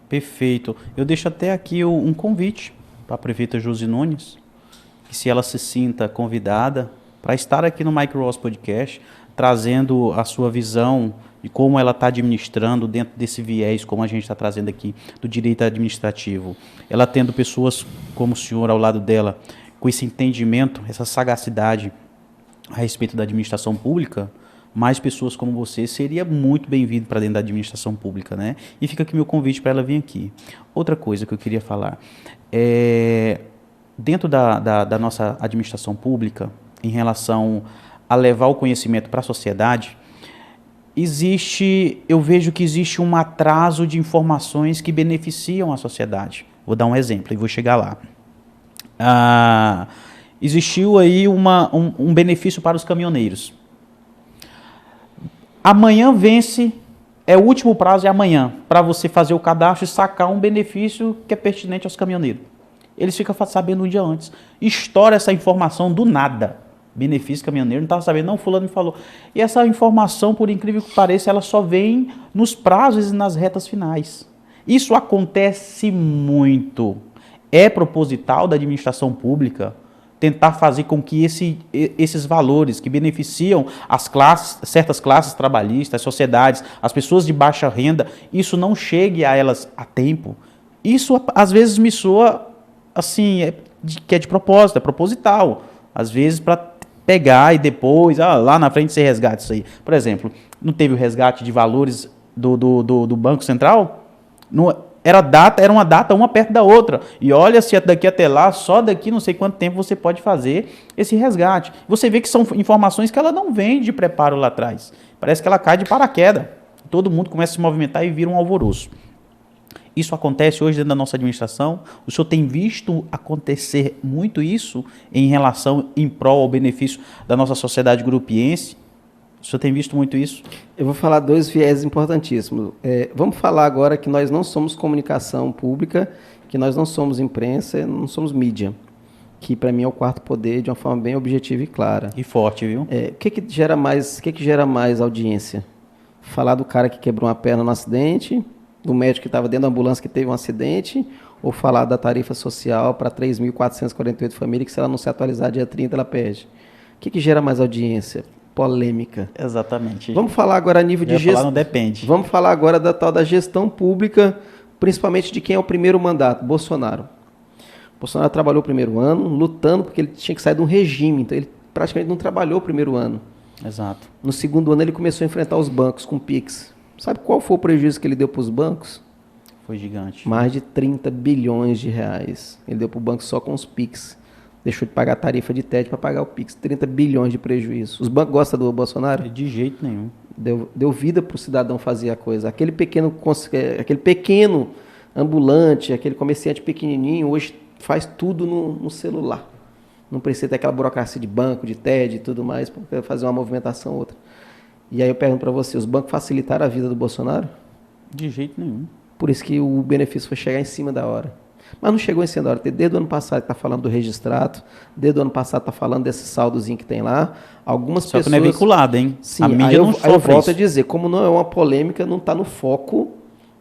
Perfeito. Eu deixo até aqui um convite para a prefeita Josi Nunes, que se ela se sinta convidada para estar aqui no Mike Ross Podcast, trazendo a sua visão de como ela está administrando dentro desse viés, como a gente está trazendo aqui, do direito administrativo. Ela tendo pessoas como o senhor ao lado dela, com esse entendimento, essa sagacidade a respeito da administração pública, mais pessoas como você seria muito bem-vindo para dentro da administração pública, né? E fica aqui meu convite para ela vir aqui. Outra coisa que eu queria falar, dentro da nossa administração pública, em relação a levar o conhecimento para a sociedade, eu vejo que existe um atraso de informações que beneficiam a sociedade. Vou dar um exemplo e vou chegar lá. Existiu aí um benefício para os caminhoneiros. Amanhã vence, o último prazo é amanhã, para você fazer o cadastro e sacar um benefício que é pertinente aos caminhoneiros. Eles ficam sabendo um dia antes. Estoura essa informação do nada. Benefício caminhoneiro, não estava sabendo, não, fulano me falou. E essa informação, por incrível que pareça, ela só vem nos prazos e nas retas finais. Isso acontece muito. É proposital da administração pública tentar fazer com que esses valores que beneficiam certas classes trabalhistas, as sociedades, as pessoas de baixa renda, isso não chegue a elas a tempo. Isso, às vezes, me soa assim, que é de propósito, é proposital. Às vezes, para pegar e depois, lá na frente, você resgate isso aí. Por exemplo, não teve o resgate de valores do Banco Central? Não, Era uma data uma perto da outra. E olha, se daqui até lá, só daqui não sei quanto tempo você pode fazer esse resgate. Você vê que são informações que ela não vem de preparo lá atrás. Parece que ela cai de paraquedas. Todo mundo começa a se movimentar e vira um alvoroço. Isso acontece hoje dentro da nossa administração? O senhor tem visto acontecer muito isso em relação, em prol ao benefício da nossa sociedade grupiense? O senhor tem visto muito isso? Eu vou falar 2 viés importantíssimos. Vamos falar agora que nós não somos comunicação pública, que nós não somos imprensa, não somos mídia, que para mim é o quarto poder de uma forma bem objetiva e clara. E forte, viu? O que gera mais audiência? Falar do cara que quebrou uma perna no acidente, do médico que estava dentro da ambulância que teve um acidente, ou falar da tarifa social para 3.448 famílias, que se ela não se atualizar dia 30, ela perde? O que gera mais audiência? Polêmica. Exatamente. Vamos falar agora a nível de gestão. Não depende. Vamos falar agora da tal da gestão pública, principalmente de quem é o primeiro mandato, Bolsonaro. Bolsonaro trabalhou o primeiro ano lutando porque ele tinha que sair de um regime, então ele praticamente não trabalhou o primeiro ano. Exato. No segundo ano ele começou a enfrentar os bancos com Pix. Sabe qual foi o prejuízo que ele deu para os bancos? Foi gigante. Mais de 30 bilhões de reais. Ele deu para o banco só com os Pix. Deixou de pagar a tarifa de TED para pagar o Pix. 30 bilhões de prejuízo. Os bancos gostam do Bolsonaro? De jeito nenhum. Deu vida para o cidadão fazer a coisa. Aquele pequeno ambulante, aquele comerciante pequenininho, hoje faz tudo no celular. Não precisa ter aquela burocracia de banco, de TED e tudo mais para fazer uma movimentação ou outra. E aí eu pergunto para você, os bancos facilitaram a vida do Bolsonaro? De jeito nenhum. Por isso que o benefício foi chegar em cima da hora. Mas não chegou em cima da hora. Desde o ano passado está falando do registrato, desde o ano passado está falando desse saldozinho que tem lá. Algumas Só pessoas... que não é vinculado, hein? Sim, a mídia aí não eu volto isso. a dizer, como não é uma polêmica, não está no foco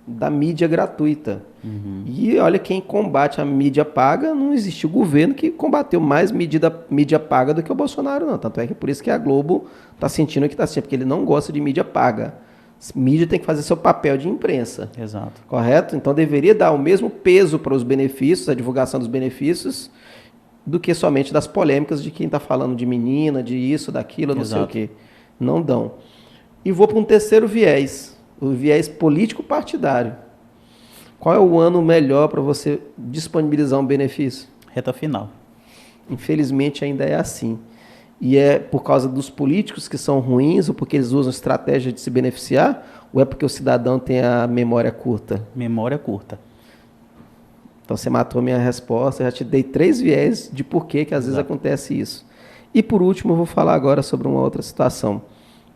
da mídia gratuita. Uhum. E olha, quem combate a mídia paga, não existiu governo que combateu mais mídia paga do que o Bolsonaro, não. Tanto é que é por isso que a Globo está sentindo o que está sentindo, porque ele não gosta de mídia paga. Mídia tem que fazer seu papel de imprensa. Exato. Correto? Então deveria dar o mesmo peso para os benefícios, a divulgação dos benefícios, do que somente das polêmicas de quem está falando de menina, de isso, daquilo, não sei o quê. Não dão. E vou para um terceiro viés, o viés político-partidário. Qual é o ano melhor para você disponibilizar um benefício? Reta final. Infelizmente ainda é assim. E é por causa dos políticos que são ruins, ou porque eles usam estratégia de se beneficiar, ou é porque o cidadão tem a memória curta? Memória curta. Então você matou a minha resposta, eu já te dei 3 viés de por que às vezes acontece isso. E por último, eu vou falar agora sobre uma outra situação.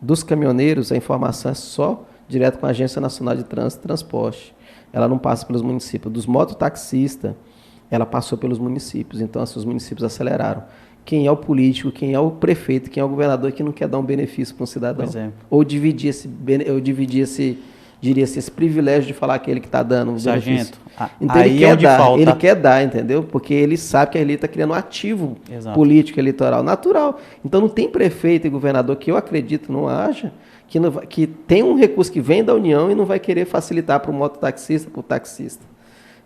Dos caminhoneiros, a informação é só direto com a Agência Nacional de Trânsito e Transporte. Ela não passa pelos municípios. Dos mototaxistas, ela passou pelos municípios. Então, assim, os municípios aceleraram. Quem é o político, quem é o prefeito, quem é o governador que não quer dar um benefício para um cidadão? Pois é. Ou dividir esse privilégio de falar que ele que está dando um benefício. Então aí ele quer dar, entendeu? Porque ele sabe que ele está criando um ativo político eleitoral natural. Então não tem prefeito e governador que eu acredito não haja, que tem um recurso que vem da União e não vai querer facilitar para o mototaxista, para o taxista.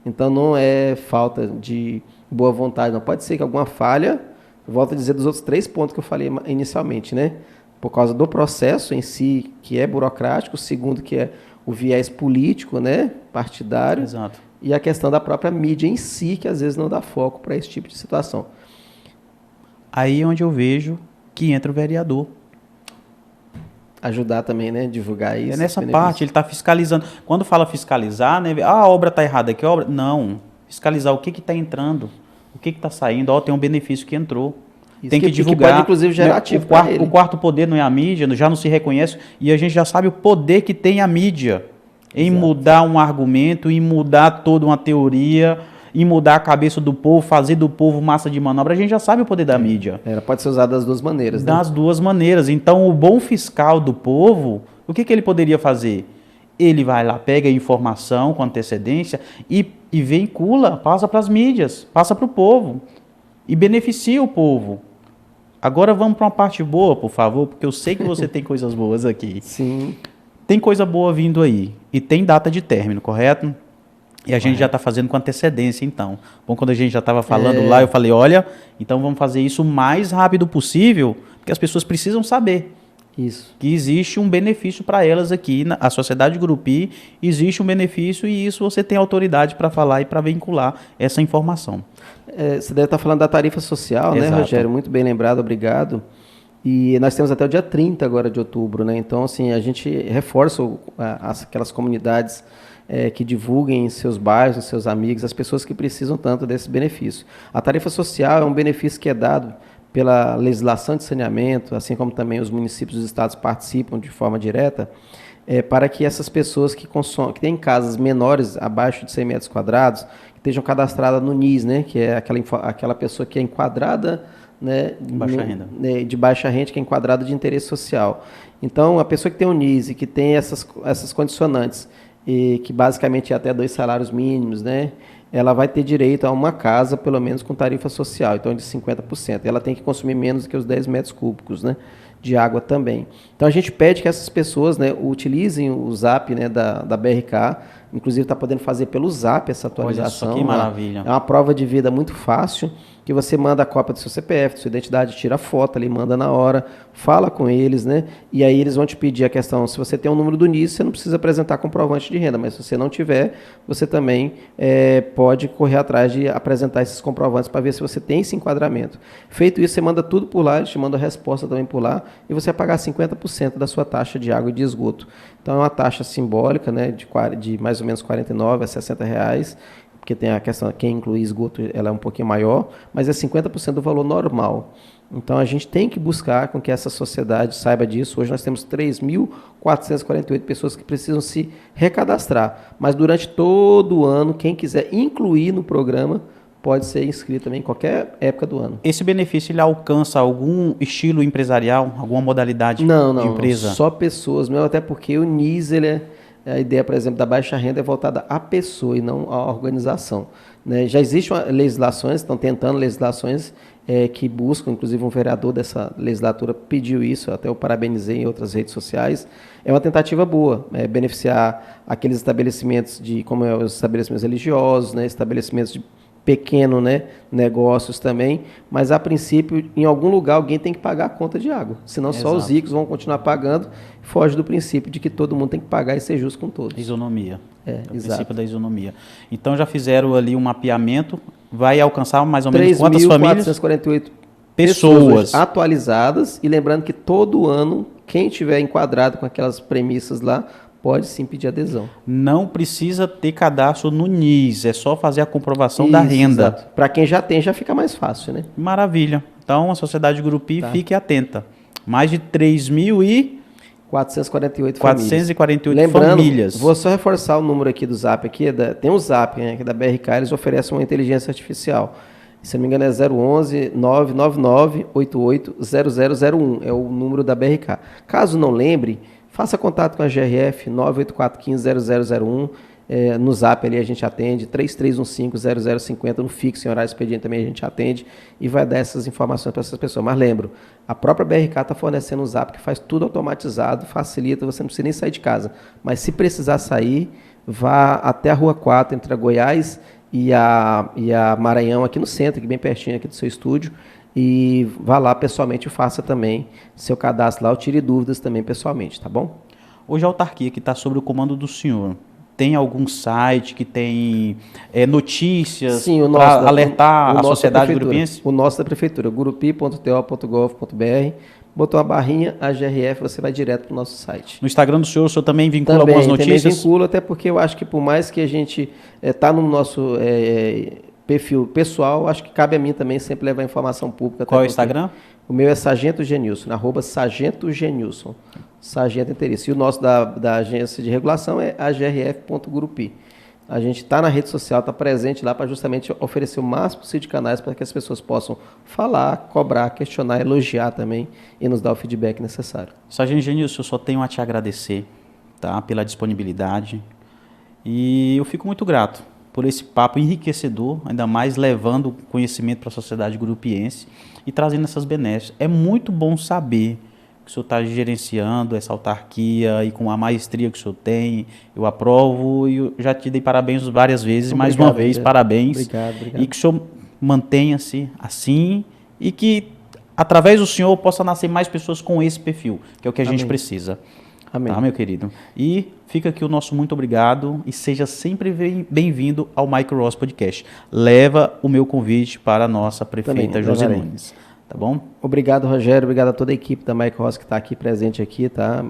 Então não é falta de boa vontade, não. Pode ser que alguma falha, volto a dizer dos outros 3 pontos que eu falei inicialmente, né? Por causa do processo em si, que é burocrático, o segundo que é o viés político, né, partidário. Exato. E a questão da própria mídia em si, que às vezes não dá foco para esse tipo de situação. Aí é onde eu vejo que entra o vereador. Ajudar também, né, divulgar isso. É nessa parte, ele está fiscalizando. Quando fala fiscalizar, né, a obra está errada aqui, a obra... Não, fiscalizar o que está entrando, o que está saindo, tem um benefício que entrou. Isso tem que divulgar. Pode, inclusive, gerar ativo para ele. O quarto poder não é a mídia, já não se reconhece, e a gente já sabe o poder que tem a mídia em mudar um argumento, em mudar toda uma teoria, em mudar a cabeça do povo, fazer do povo massa de manobra. A gente já sabe o poder da mídia. Ela pode ser usada das duas maneiras. Das duas maneiras. Então, o bom fiscal do povo, o que ele poderia fazer? Ele vai lá, pega a informação com antecedência e vincula, passa para as mídias, passa para o povo e beneficia o povo. Agora vamos para uma parte boa, por favor, porque eu sei que você tem coisas boas aqui. Sim. Tem coisa boa vindo aí. E tem data de término, correto? E a gente já está fazendo com antecedência, então. Bom, quando a gente já estava falando lá, eu falei, olha, então vamos fazer isso o mais rápido possível, porque as pessoas precisam saber. Isso. Que existe um benefício para elas aqui, a sociedade Grupi, existe um benefício e isso você tem autoridade para falar e para vincular essa informação. Você deve estar falando da tarifa social, Exato. né, Rogério? Muito bem lembrado, obrigado. E nós temos até o dia 30 agora de outubro, né? Então, assim, a gente reforça aquelas comunidades que divulguem em seus bairros, os seus amigos, as pessoas que precisam tanto desse benefício. A tarifa social é um benefício que é dado pela legislação de saneamento, assim como também os municípios e os estados participam de forma direta, para que essas pessoas que têm casas menores, abaixo de 100 metros quadrados, que estejam cadastradas no NIS, né, que é aquela pessoa que é enquadrada, né, de baixa renda, que é enquadrada de interesse social. Então, a pessoa que tem o NIS e que tem essas condicionantes, e que basicamente é até 2 salários mínimos, né, ela vai ter direito a uma casa, pelo menos com tarifa social, então de 50%. Ela tem que consumir menos do que os 10 metros cúbicos, né, de água também. Então a gente pede que essas pessoas, né, utilizem o Zap, né, da BRK, inclusive está podendo fazer pelo Zap essa atualização. Olha só que maravilha. É uma prova de vida muito fácil, que você manda a cópia do seu CPF, da sua identidade, tira a foto ali, manda na hora, fala com eles, né? E aí eles vão te pedir a questão, se você tem um número do NIS, você não precisa apresentar comprovante de renda, mas se você não tiver, você também pode correr atrás de apresentar esses comprovantes para ver se você tem esse enquadramento. Feito isso, você manda tudo por lá, eles te mandam a resposta também por lá, e você vai pagar 50% da sua taxa de água e de esgoto. Então é uma taxa simbólica, né, de mais ou menos R$ 49 a R$60, porque tem a questão, quem inclui esgoto, ela é um pouquinho maior, mas é 50% do valor normal. Então, a gente tem que buscar com que essa sociedade saiba disso. Hoje nós temos 3.448 pessoas que precisam se recadastrar, mas durante todo o ano, quem quiser incluir no programa, pode ser inscrito também em qualquer época do ano. Esse benefício, ele alcança algum estilo empresarial, alguma modalidade de empresa? Não, só pessoas mesmo, até porque o NIS, a ideia, por exemplo, da baixa renda é voltada à pessoa e não à organização, né? Já existem legislações, estão tentando legislações que buscam, inclusive um vereador dessa legislatura pediu isso, até eu parabenizei em outras redes sociais. É uma tentativa boa, beneficiar aqueles estabelecimentos como os estabelecimentos religiosos, né, estabelecimentos de pequeno, né, negócios também, mas a princípio, em algum lugar, alguém tem que pagar a conta de água, senão só os ricos vão continuar pagando, foge do princípio de que todo mundo tem que pagar e ser justo com todos. Isonomia. É o princípio da isonomia. Então já fizeram ali um mapeamento, vai alcançar mais ou menos quantas famílias? 3.448 pessoas atualizadas, e lembrando que todo ano, quem tiver enquadrado com aquelas premissas lá, pode sim pedir adesão. Não precisa ter cadastro no NIS, é só fazer a comprovação da renda. Para quem já tem, já fica mais fácil, né? Maravilha. Então, a sociedade Grupi, fique atenta. Mais de 3.448 famílias. Vou só reforçar o número aqui do Zap. Tem um Zap, né, que da BRK, eles oferecem uma inteligência artificial. Se não me engano, é 011 999 88 0001. É o número da BRK. Caso não lembre, faça contato com a GRF 984150001. No Zap ali a gente atende, 33150050, no fixo, em horário expediente também a gente atende e vai dar essas informações para essas pessoas. Mas lembro, a própria BRK está fornecendo um Zap que faz tudo automatizado, facilita, você não precisa nem sair de casa. Mas se precisar sair, vá até a Rua 4, entre a Goiás e a Maranhão, aqui no centro, aqui bem pertinho aqui do seu estúdio, e vá lá pessoalmente e faça também seu cadastro lá, ou tire dúvidas também pessoalmente, tá bom? Hoje a autarquia que está sob o comando do senhor, tem algum site que tem notícias para alertar a sociedade grupiense? O nosso da prefeitura, gurupi.to.gov.br, botou uma barrinha, a GRF, você vai direto para o nosso site. No Instagram do senhor também vincula algumas notícias? Também vinculo, até porque eu acho que por mais que a gente está no nosso perfil pessoal, acho que cabe a mim também sempre levar informação pública. Qual é o Instagram? O meu é Sargento Genilson, @Sargento Genilson. Sargento Interesse. E o nosso da agência de regulação é agrf.grupi. A gente está na rede social, está presente lá para justamente oferecer o máximo possível de canais para que as pessoas possam falar, cobrar, questionar, elogiar também e nos dar o feedback necessário. Sargento Genilson, eu só tenho a te agradecer, tá, pela disponibilidade, e eu fico muito grato por esse papo enriquecedor, ainda mais levando conhecimento para a sociedade grupiense e trazendo essas benesses. É muito bom saber que o senhor está gerenciando essa autarquia e com a maestria que o senhor tem. Eu aprovo e eu já te dei parabéns várias vezes. Mais uma vez, parabéns. Obrigado. E que o senhor mantenha-se assim e que através do Senhor, possa nascer mais pessoas com esse perfil, que é o que a gente precisa. Amém. Tá, meu querido? E fica aqui o nosso muito obrigado e seja sempre bem-vindo ao Michael Ross Podcast. Leva o meu convite para a nossa prefeita José Nunes. Tá bom? Obrigado, Rogério. Obrigado a toda a equipe da Michael Ross que está aqui presente aqui, tá?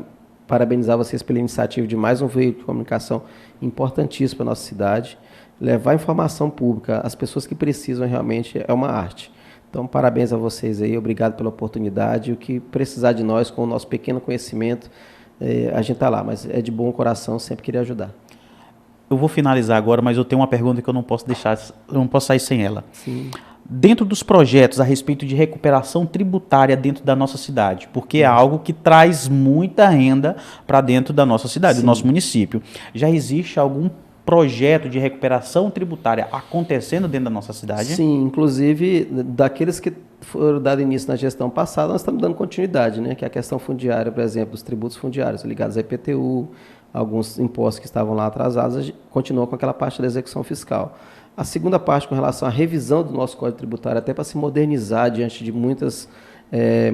Parabenizar vocês pela iniciativa de mais um veículo de comunicação importantíssimo para a nossa cidade. Levar informação pública às pessoas que precisam realmente é uma arte. Então, parabéns a vocês aí. Obrigado pela oportunidade. O que precisar de nós, com o nosso pequeno conhecimento, a gente está lá, mas é de bom coração, sempre querer ajudar. Eu vou finalizar agora, mas eu tenho uma pergunta que eu não posso deixar, eu não posso sair sem ela. Sim. Dentro dos projetos a respeito de recuperação tributária dentro da nossa cidade, porque é algo que traz muita renda para dentro da nossa cidade, do nosso município. Já existe algum projeto de recuperação tributária acontecendo dentro da nossa cidade? Sim, inclusive daqueles que foram dados início na gestão passada, nós estamos dando continuidade, né? Que é a questão fundiária, por exemplo, os tributos fundiários ligados à IPTU, alguns impostos que estavam lá atrasados, a gente continua com aquela parte da execução fiscal. A segunda parte, com relação à revisão do nosso Código Tributário, até para se modernizar diante de muitas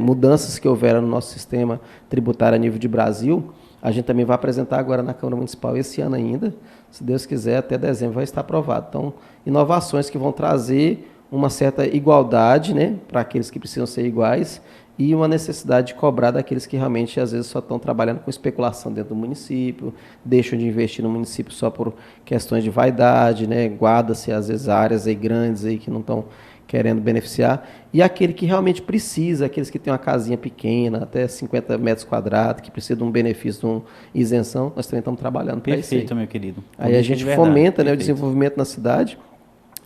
mudanças que houveram no nosso sistema tributário a nível de Brasil, a gente também vai apresentar agora na Câmara Municipal esse ano ainda, se Deus quiser, até dezembro vai estar aprovado. Então, inovações que vão trazer uma certa igualdade, né, para aqueles que precisam ser iguais e uma necessidade de cobrar daqueles que realmente, às vezes, só estão trabalhando com especulação dentro do município, deixam de investir no município só por questões de vaidade, né, guarda-se, às vezes, áreas aí grandes aí que não estão querendo beneficiar, e aquele que realmente precisa, aqueles que têm uma casinha pequena, até 50 metros quadrados, que precisa de um benefício, de uma isenção, nós também estamos trabalhando para isso. Perfeito, meu querido. Aí a gente fomenta, né, o desenvolvimento na cidade,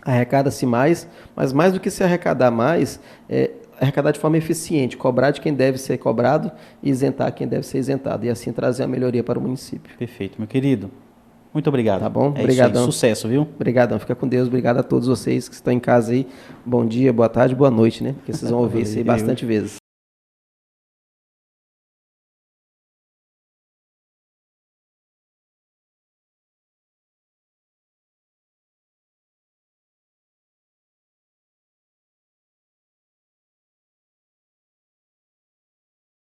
arrecada-se mais, mas mais do que se arrecadar mais, arrecadar de forma eficiente, cobrar de quem deve ser cobrado e isentar quem deve ser isentado, e assim trazer a melhoria para o município. Perfeito, meu querido. Muito obrigado. Tá bom? Obrigadão. Sucesso, viu? Obrigadão. Fica com Deus. Obrigado a todos vocês que estão em casa aí. Bom dia, boa tarde, boa noite, né? Porque vocês vão ouvir isso aí bastante vezes.